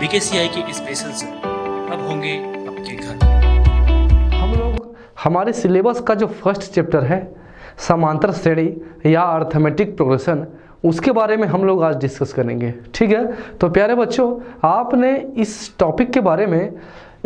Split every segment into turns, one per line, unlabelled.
बीकेसीआई के special sir अब होंगे आपके घर।
हम लोग हमारे सिलेबस का जो फर्स्ट चैप्टर है समांतर श्रेणी या अर्थमेटिक प्रोग्रेशन, उसके बारे में हम लोग आज डिस्कस करेंगे। ठीक है, तो प्यारे बच्चों, आपने इस टॉपिक के बारे में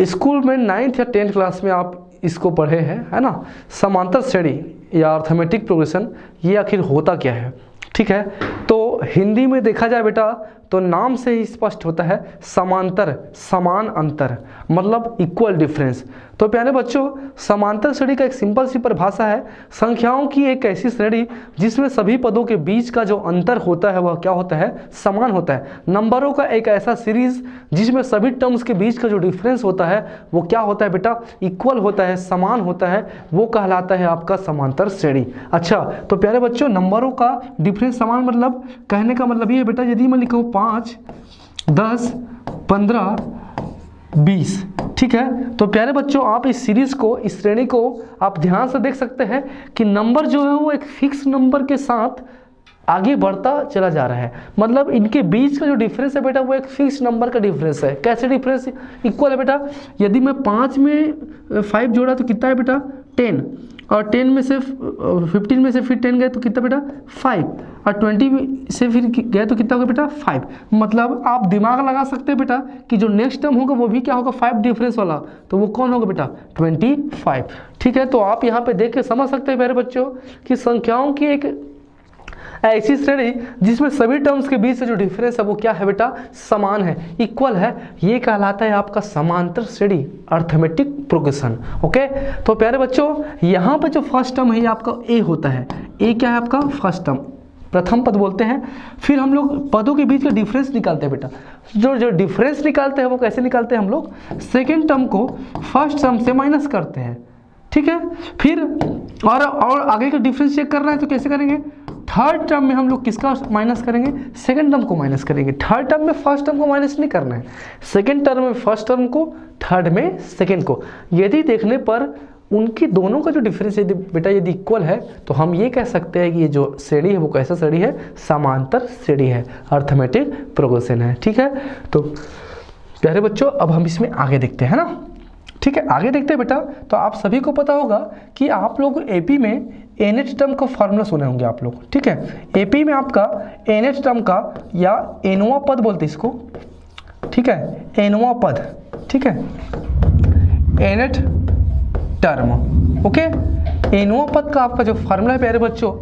स्कूल में 9th या 10th क्लास में आप इसको पढ़े हैं, है ना। समांतर श्रेणी या अर्थमेटिक प्रोग्रेशन ये आखिर होता क्या है। ठीक है, तो हिंदी में देखा जाए बेटा तो नाम से ही स्पष्ट होता है समांतर, समान अंतर, मतलब इक्वल डिफरेंस। तो प्यारे बच्चों, समांतर श्रेणी का एक सिंपल सी परिभाषा है संख्याओं की एक ऐसी श्रेणी जिसमें सभी पदों के बीच का जो अंतर होता है वह क्या होता है, समान होता है। नंबरों का एक ऐसा सीरीज जिसमें सभी टर्म्स के बीच का जो डिफरेंस होता है वो क्या होता है बेटा, इक्वल होता है, समान होता है, वो कहलाता है आपका समांतर श्रेणी। अच्छा, तो प्यारे बच्चों, नंबरों का डिफरेंस समान मतलब कहने का मतलब ये है बेटा, यदि मैं लिखूँ 5, 10, 15, 20, ठीक है, तो प्यारे बच्चों आप इस सीरीज को, इस श्रेणी को आप ध्यान से देख सकते हैं कि नंबर जो है वो एक फिक्स नंबर के साथ आगे बढ़ता चला जा रहा है। मतलब इनके बीच का जो डिफरेंस है बेटा वो एक फिक्स नंबर का डिफरेंस है। कैसे डिफरेंस इक्वल है बेटा, यदि मैं 5 में 5 जोड़ा तो कितना है बेटा 10, और 10 में से 15 में से फिर 10 गए तो कितना बेटा 5, और 20 में से फिर गए तो कितना होगा बेटा 5। मतलब आप दिमाग लगा सकते हैं बेटा कि जो नेक्स्ट टर्म होगा वो भी क्या होगा 5 डिफरेंस वाला, तो वो कौन होगा बेटा 25। ठीक है, तो आप यहाँ पे देख के समझ सकते हैं मेरे बच्चों कि संख्याओं की एक ऐसी श्रेणी जिसमें सभी टर्म्स के बीच से जो डिफरेंस है वो क्या है बेटा, समान है, इक्वल है, ये कहलाता है आपका समांतर श्रेणी, अर्थमेटिक प्रोग्रेशन। ओके, तो प्यारे बच्चों यहाँ पे जो फर्स्ट टर्म है आपका ए होता है। ए क्या है आपका फर्स्ट टर्म, प्रथम पद बोलते हैं। फिर हम लोग पदों के बीच का डिफरेंस निकालते हैं बेटा। जो डिफरेंस निकालते हैं वो कैसे निकालते हैं हम लोग, सेकेंड टर्म को फर्स्ट टर्म से माइनस करते हैं। ठीक है, फिर और आगे का डिफरेंस चेक करना है तो कैसे करेंगे, थर्ड टर्म में हम लोग किसका माइनस करेंगे, सेकंड टर्म को माइनस करेंगे। थर्ड टर्म में फर्स्ट टर्म को माइनस नहीं करना है, सेकंड टर्म में फर्स्ट टर्म को, थर्ड में सेकंड को। यदि देखने पर उनकी दोनों का जो डिफरेंस यदि बेटा यदि इक्वल है तो हम ये कह सकते हैं कि ये जो श्रेणी है वो कैसा श्रेणी है, समांतर श्रेणी है, अर्थमेटिक प्रोग्रेशन है। ठीक है, तो प्यारे बच्चों अब हम इसमें आगे देखते हैं ना। ठीक है, आगे देखते हैं बेटा। तो आप सभी को पता होगा कि आप लोग एपी में एनएच टर्म का फॉर्मूला सुने होंगे आप लोग। ठीक है, एपी में आपका एनएच टर्म का या एनवा पद बोलते हैं इसको। ठीक है, एनवा पद, ठीक है, एनएच टर्म। ओके, एनवा पद का आपका जो फॉर्मूला है प्यारे बच्चों,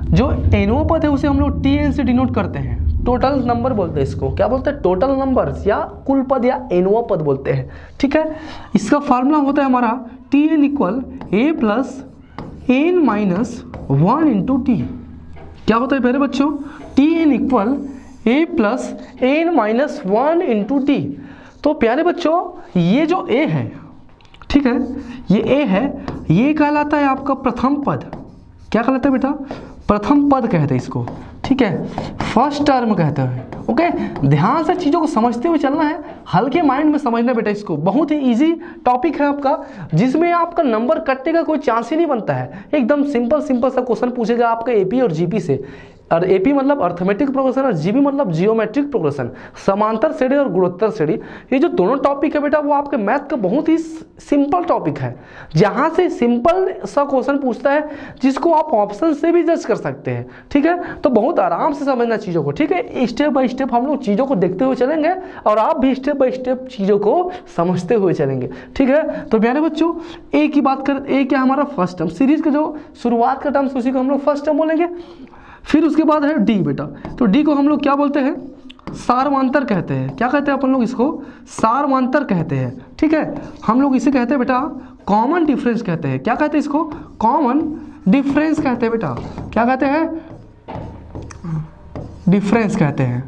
जो एनवा पद है उसे हम लोग टीएन से डिनोट करते हैं। टोटल नंबर बोलते हैं इसको, क्या बोलते हैं, टोटल नंबर्स या कुल पद या एनवा पद बोलते हैं। ठीक है, इसका फार्मूला होता है हमारा T N equal A plus N minus 1 into T. क्या होता है मेरे बच्चों, T N equal A plus N minus 1 into T. तो प्यारे बच्चों ये जो ए है, ठीक है, ये ए है, ये कहलाता है आपका प्रथम पद। क्या कहलाता है बेटा, प्रथम पद कहते हैं इसको। ठीक है, फर्स्ट टर्म कहते हैं। ओके, ध्यान से चीज़ों को समझते हुए चलना है, हल्के माइंड में समझना बेटा इसको। बहुत ही इजी टॉपिक है आपका, जिसमें आपका नंबर कटने का कोई चांस ही नहीं बनता है। एकदम सिंपल सा क्वेश्चन पूछेगा आपका एपी और जीपी से। और एपी मतलब अर्थमेटिक प्रोग्रेशन और जीबी मतलब जियोमेट्रिक प्रोग्रेशन, समांतर श्रेणी और गुणोत्तर श्रेणी। ये जो दोनों टॉपिक है बेटा वो आपके मैथ का बहुत ही सिंपल टॉपिक है, जहाँ से सिंपल सा क्वेश्चन पूछता है जिसको आप ऑप्शन से भी जज कर सकते हैं। ठीक है, तो बहुत आराम से समझना चीज़ों को। ठीक है, स्टेप बाय स्टेप हम लोग चीज़ों को देखते हुए चलेंगे और आप भी स्टेप बाय स्टेप चीज़ों को समझते हुए चलेंगे। ठीक है, तो प्यारे बच्चों ए की बात करें, ए क्या हमारा फर्स्ट टर्म, सीरीज का जो शुरुआत का टर्म उसी को हम लोग फर्स्ट टर्म बोलेंगे। फिर उसके बाद है डी बेटा, तो डी को हम लोग क्या बोलते हैं, सारवांतर कहते हैं। क्या कहते हैं अपन लोग इसको, सारवांतर कहते हैं। ठीक है, हम लोग इसे कहते हैं बेटा कॉमन डिफरेंस कहते हैं। क्या कहते हैं इसको, कॉमन डिफरेंस कहते हैं बेटा। क्या कहते हैं, डिफरेंस कहते हैं।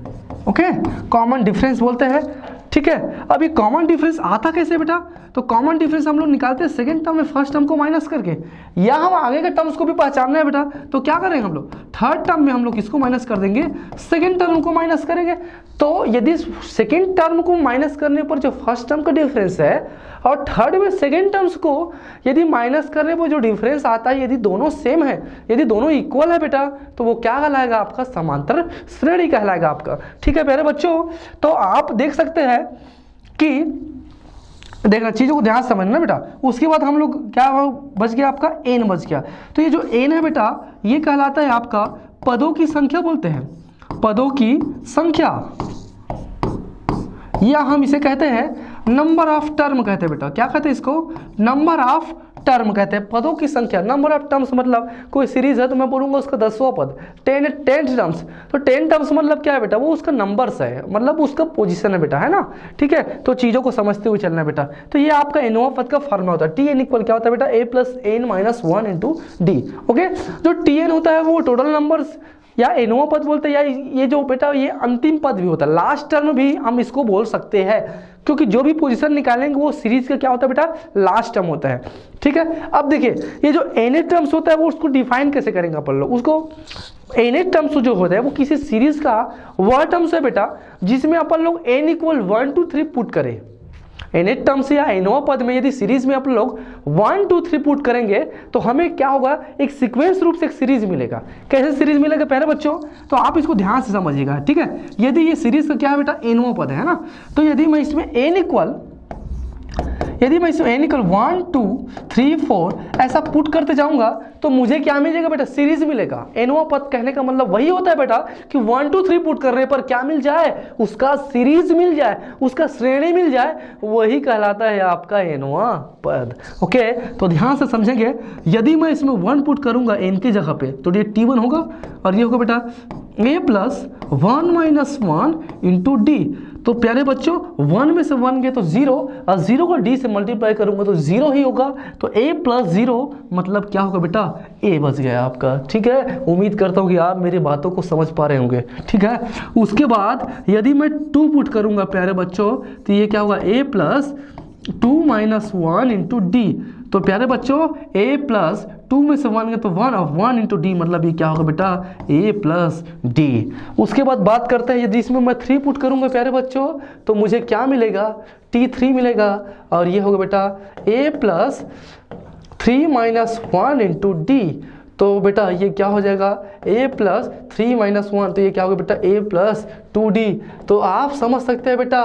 ओके, कॉमन डिफरेंस बोलते हैं। ठीक है, अभी कॉमन डिफरेंस आता कैसे बेटा, तो कॉमन डिफरेंस हम लोग निकालते हैं सेकंड टर्म में फर्स्ट टर्म को माइनस करके, या हम आगे के टर्म्स को भी पहचानना है बेटा। तो क्या करेंगे हम लोग, थर्ड टर्म में हम लोग किसको माइनस कर देंगे, सेकंड टर्म को माइनस करेंगे। तो यदि सेकंड टर्म को माइनस करने पर जो फर्स्ट टर्म का डिफरेंस है और थर्ड में सेकंड टर्म्स को यदि माइनस करने पर जो डिफरेंस आता है, यदि दोनों सेम है, यदि दोनों इक्वल है बेटा, तो वो क्या कहलाएगा आपका, समांतर श्रेणी कहलाएगा आपका। ठीक है प्यारे बच्चों, तो आप देख सकते हैं कि देखना, चीज़ों को ध्यान से समझना बेटा। उसके बाद हम लोग क्या बच गया आपका n बच गया। तो ये जो n है बेटा ये कहलाता है आपका पदों की संख्या बोलते हैं, पदों की संख्या, या हम इसे कहते हैं नंबर ऑफ टर्म कहते हैं बेटा। क्या कहते हैं इसको? नंबर ऑफ टर्म कहते हैं, पदों की संख्या। नंबर ऑफ टर्म्स मतलब कोई सीरीज है तो मैं बोलूंगा उसका 10वां पद, 10 टर्म्स। तो 10 टर्म्स मतलब क्या है बेटा? वो उसका नंबर्स है, मतलब उसका पोजीशन है बेटा, है ना। ठीक है, तो चीज़ों को समझते हुए चलना है बेटा। तो ये आपका nवां पद का फॉर्मूला होता है। Tn इक्वल क्या होता है बेटा? a plus n minus 1 into D. Okay, जो Tn होता है वो टोटल नंबर्स या nवां पद बोलते हैं, या ये जो बेटा ये अंतिम पद भी होता है, लास्ट टर्म भी हम इसको बोल सकते हैं, क्योंकि जो भी पोजीशन निकालेंगे वो सीरीज का क्या होता है बेटा? लास्ट टर्म होता है। ठीक है, अब देखिए ये जो nth टर्म्स होता है वो उसको डिफाइन कैसे करेंगे अपन लोग? उसको nth टर्म्स जो होता है वो किसी सीरीज का वह टर्म्स है बेटा जिसमें अपन लोग n इक्वल 1 2 3 पुट करें। nth टर्म्स या nवां पद में यदि सीरीज में आप लोग 1 2 3 पुट करेंगे तो हमें क्या होगा? एक सीक्वेंस रूप से एक सीरीज मिलेगा। कैसे सीरीज मिलेगा पहले बच्चों? तो आप इसको ध्यान से समझिएगा। ठीक है, यदि ये सीरीज का क्या है बेटा? nवां पद है ना। तो यदि मैं इसमें n इक्वल 1 2 3 4 ऐसा पुट करते जाऊंगा तो मुझे क्या मिलेगा बेटा? सीरीज मिलेगा। nवां पद कहने का मतलब वही होता है बेटा कि 1 2 3 पुट करने पर क्या मिल जाए? उसका सीरीज मिल जाए, उसका श्रेणी मिल जाए, वही कहलाता है आपका nवां पद। ओके, तो ध्यान से समझेंगे। यदि मैं इसमें 1 पुट करूंगा n की जगह पे तो ये T1 होगा और ये होगा बेटा a plus 1 minus 1 into D. तो प्यारे बच्चों 1 में से 1 गए तो 0 और 0 को d से मल्टीप्लाई करूंगा तो 0 ही होगा। तो a प्लस 0 मतलब क्या होगा बेटा? a बच गया आपका। ठीक है, उम्मीद करता हूँ कि आप मेरी बातों को समझ पा रहे होंगे। ठीक है, उसके बाद यदि मैं 2 पुट करूंगा प्यारे बच्चों तो ये क्या होगा? a plus 2 minus 1 into D. तो प्यारे बच्चों a प्लस 2 में से 1 गए तो 1 और 1 इंटू डी मतलब ये क्या होगा बेटा? a plus D. उसके बाद बात करते हैं यदि इसमें मैं 3 पुट करूंगा प्यारे बच्चों तो मुझे क्या मिलेगा? T3 मिलेगा और ये होगा बेटा a plus 3 minus 1 into D. तो बेटा ये क्या हो जाएगा? a प्लस 3 माइनस 1 तो ये क्या होगा बेटा? a plus 2d। तो आप समझ सकते हैं बेटा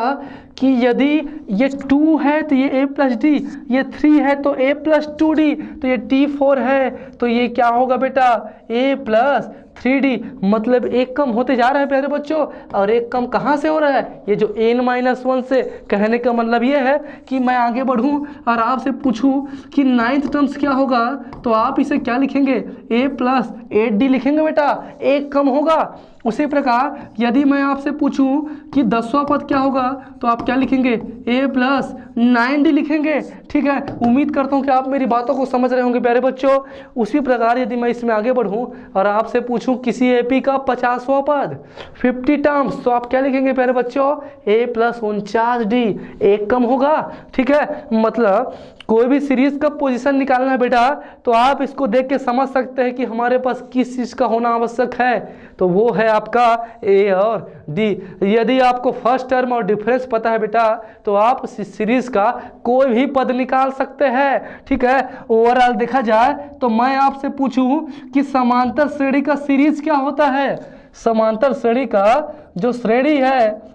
कि यदि ये 2 है तो ये a प्लस डी, ये 3 है तो a प्लस 2d, तो ये T4 है तो ये क्या होगा बेटा? a plus 3d। मतलब एक कम होते जा रहा है प्यारे बच्चों, और एक कम कहाँ से हो रहा है? ये जो n-1 से। कहने का मतलब ये है कि मैं आगे बढ़ूं और आपसे पूछूं कि 9th टर्म्स क्या होगा तो आप इसे क्या लिखेंगे? a प्लस 8d लिखेंगे बेटा, एक कम होगा। उसी प्रकार यदि मैं आपसे पूछूं कि 10वां पद क्या होगा तो आप क्या लिखेंगे? a प्लस 9d लिखेंगे। ठीक है, उम्मीद करता हूं कि आप मेरी बातों को समझ रहे होंगे प्यारे बच्चों। उसी प्रकार यदि मैं इसमें आगे बढ़ूं और आपसे पूछूं किसी एपी का 50वां पद 50 टर्म्स तो आप क्या लिखेंगे प्यारे बच्चों? a प्लस 49d, एक कम होगा। ठीक है, मतलब कोई भी सीरीज का पोजीशन निकालना है बेटा तो आप इसको देख के समझ सकते हैं कि हमारे पास किस चीज का होना आवश्यक है। तो वो है आपका a और d। यदि आपको फर्स्ट टर्म और डिफरेंस पता है बेटा तो आप सीरीज का कोई भी पद निकाल सकते हैं। ठीक है, ओवरऑल देखा जाए तो मैं आपसे पूछूं कि समांतर श्रेणी का सीरीज क्या होता है? समांतर श्रेणी का जो श्रेणी है,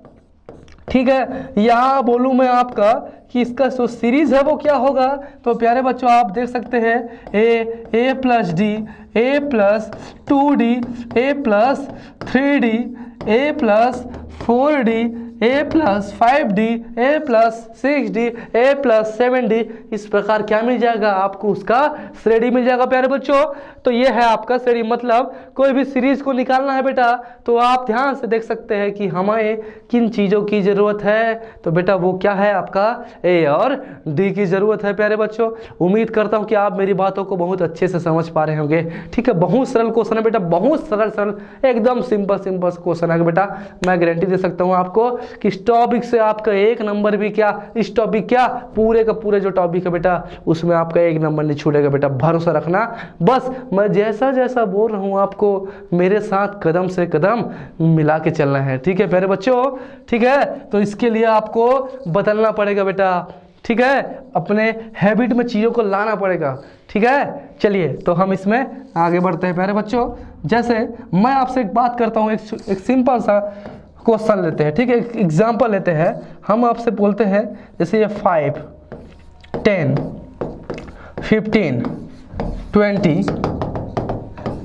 ठीक है, यहाँ बोलूँ मैं आपका कि इसका जो सीरीज है वो क्या होगा? तो प्यारे बच्चों आप देख सकते हैं a plus D, a plus 2d, a plus 3d, a plus 4d, a plus 5d, a plus 6d, a plus 7d। इस प्रकार क्या मिल जाएगा आपको? उसका श्रेणी मिल जाएगा प्यारे बच्चों। तो ये है आपका श्रेणी। मतलब कोई भी सीरीज को निकालना है बेटा तो आप ध्यान से देख सकते हैं कि हमें किन चीज़ों की ज़रूरत है। तो बेटा वो क्या है? आपका a और d की ज़रूरत है प्यारे बच्चों। उम्मीद करता हूँ कि आप मेरी बातों को बहुत अच्छे से समझ पा रहे होंगे। ठीक है, बहुत सरल क्वेश्चन है बेटा, बहुत सरल एकदम सिंपल क्वेश्चन है बेटा। मैं गारंटी दे सकता हूँ आपको कि इस टॉपिक से आपका 1 नंबर भी क्या, इस टॉपिक क्या पूरे का पूरे जो टॉपिक है बेटा उसमें आपका 1 नंबर नहीं छूटेगा बेटा, भरोसा रखना। बस मैं जैसा जैसा बोल रहा हूँ आपको मेरे साथ कदम से कदम मिला के चलना है। ठीक है प्यारे बच्चों, ठीक है, तो इसके लिए आपको बदलना पड़ेगा बेटा। ठीक है, अपने हैबिट में चीज़ों को लाना पड़ेगा। ठीक है, चलिए तो हम इसमें आगे बढ़ते हैं प्यारे बच्चों। जैसे मैं आपसे एक बात करता हूँ, एक सिंपल सा क्वेश्चन लेते हैं, ठीक है, एग्जाम्पल लेते हैं। हम आपसे बोलते हैं जैसे ये 5, 10, 15, 20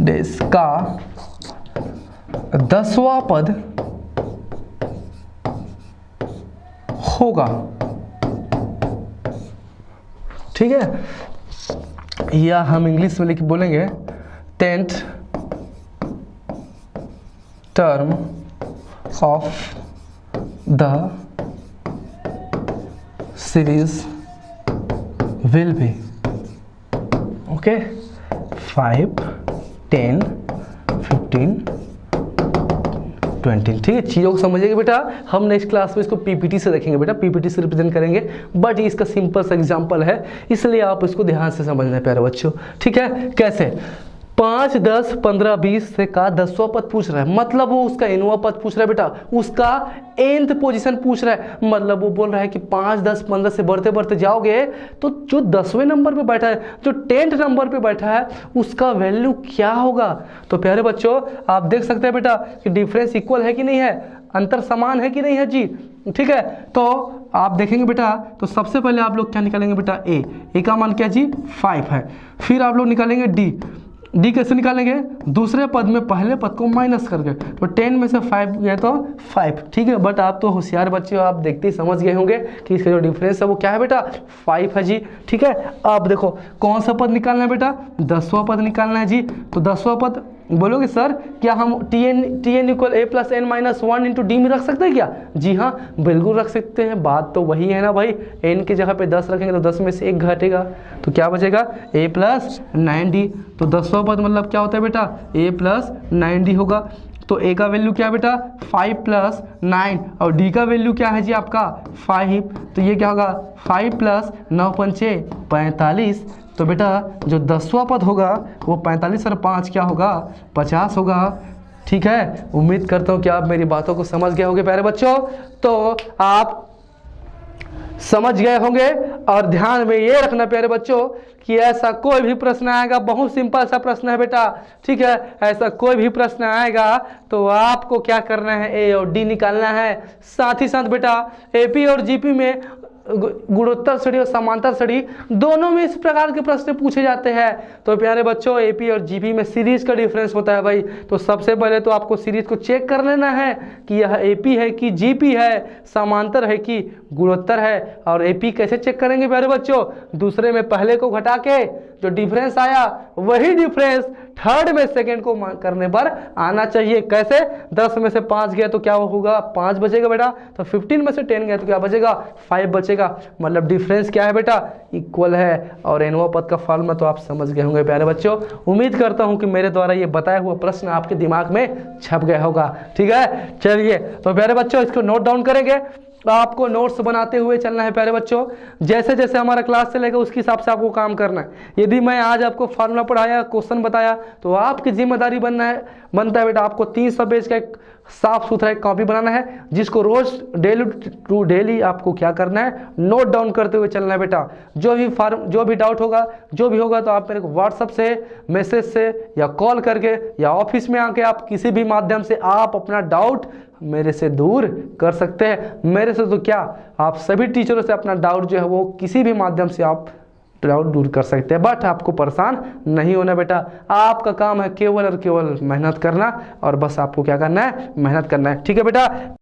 डेज का 10वां पद होगा, ठीक है, या हम इंग्लिश में लिख बोलेंगे 10th term of the series will be, okay, 5, 10, 15, 20, ठीक है। चीज़ों को समझिएगा बेटा, हम नेक्स्ट क्लास में इसको पीपीटी से देखेंगे बेटा, पीपीटी से रिप्रेजेंट करेंगे, बट इसका सिंपल सा एग्जांपल है, इसलिए आप इसको ध्यान से समझना है प्यारे बच्चों, ठीक है। कैसे 5, 10, 15, 20 से का 10वां पद पूछ रहा है, मतलब वो उसका nवां पद पूछ रहा है बेटा, उसका nth पोजीशन पूछ रहा है, मतलब वो बोल रहा है कि 5, 10, 15 से बढ़ते बढ़ते जाओगे तो जो 10वें नंबर पे बैठा है, जो 10th नंबर पे बैठा है, उसका वैल्यू क्या होगा। तो प्यारे बच्चों आप देख सकते हैं बेटा कि डिफरेंस इक्वल है कि नहीं है, अंतर समान है कि नहीं है जी, ठीक है। तो आप देखेंगे बेटा, तो सबसे पहले आप लोग क्या निकालेंगे बेटा, ए का मान क्या जी 5 है, फिर आप लोग निकालेंगे डी कैसे निकालेंगे, दूसरे पद में पहले पद को माइनस करके, तो 10 में से 5 गया तो 5, ठीक है। बट आप तो होशियार बच्चे हो, आप देखते ही समझ गए होंगे कि इसका जो डिफरेंस है वो क्या है बेटा 5 है जी, ठीक है। अब देखो कौन सा पद निकालना है बेटा, 10वां पद निकालना है जी। तो 10वां पद बोलोगे सर क्या हम Tn equal a plus n minus 1 into D में रख सकते हैं क्या, जी हाँ बिल्कुल रख सकते हैं, बात तो वही है ना भाई, n के जगह पे 10 रखेंगे तो 10 में से 1 घटेगा, तो क्या बचेगा a प्लस 9d। तो 10वां पद मतलब क्या होता है बेटा, a प्लस 9d होगा। तो a का वैल्यू क्या है बेटा 5 प्लस 9, और d का वैल्यू क्या है जी आपका 5, तो ये क्या होगा 5 प्लस 9 पंचे 45। तो बेटा जो 10वां पद होगा वो 45 और 5 क्या होगा 50 होगा, ठीक है। उम्मीद करता हूँ कि आप मेरी बातों को समझ गए होंगे प्यारे बच्चों, तो आप समझ गए होंगे। और ध्यान में ये रखना प्यारे बच्चों कि ऐसा कोई भी प्रश्न आएगा, बहुत सिंपल सा प्रश्न है बेटा, ठीक है, ऐसा कोई भी प्रश्न आएगा तो आपको क्या करना है, ए और डी निकालना है। साथ ही साथ बेटा एपी और जीपी में गुणोत्तर श्रेणी और समांतर श्रेणी दोनों में इस प्रकार के प्रश्न पूछे जाते हैं। तो प्यारे बच्चों एपी और जीपी में सीरीज का डिफरेंस होता है भाई, तो सबसे पहले तो आपको सीरीज को चेक कर लेना है कि यह एपी है कि जीपी है, समांतर है कि गुणोत्तर है। और एपी कैसे चेक करेंगे प्यारे बच्चों, दूसरे में पहले को घटा के जो डिफरेंस आया वही डिफरेंस थर्ड में सेकंड को करने पर आना चाहिए। कैसे 10 में से 5 गया तो क्या होगा 5 बचेगा बेटा, तो 15 में से 10 गया तो क्या बचेगा 5 बचेगा, मतलब डिफरेंस क्या है बेटा इक्वल है। और nवां पद का फॉर्मूला तो आप समझ गए होंगे प्यारे बच्चों। उम्मीद करता हूं कि मेरे द्वारा ये बताया हुआ प्रश्न आपके दिमाग में छप गया होगा, ठीक है। चलिए तो प्यारे बच्चों इसको नोट डाउन करेंगे, आपको नोट्स बनाते हुए चलना है प्यारे बच्चों, जैसे जैसे हमारा क्लास चलेगा उसके हिसाब से आपको काम करना है। यदि मैं आज आपको फार्मूला पढ़ाया, क्वेश्चन बताया, तो आपकी जिम्मेदारी बनता है बेटा आपको 300 पेज का एक साफ सुथरा एक कॉपी बनाना है, जिसको रोज डेली टू डेली आपको क्या करना है नोट डाउन करते हुए चलना है बेटा। जो भी डाउट होगा, जो भी होगा, तो आप मेरे को व्हाट्सएप से, मैसेज से या कॉल करके या ऑफिस में आके आप किसी भी माध्यम से आप अपना डाउट मेरे से दूर कर सकते हैं। मेरे से तो क्या, आप सभी टीचरों से अपना डाउट जो है वो किसी भी माध्यम से आप डाउट दूर कर सकते हैं, बट आपको परेशान नहीं होना बेटा। आपका काम है केवल और केवल मेहनत करना, और बस आपको क्या करना है मेहनत करना है, ठीक है बेटा।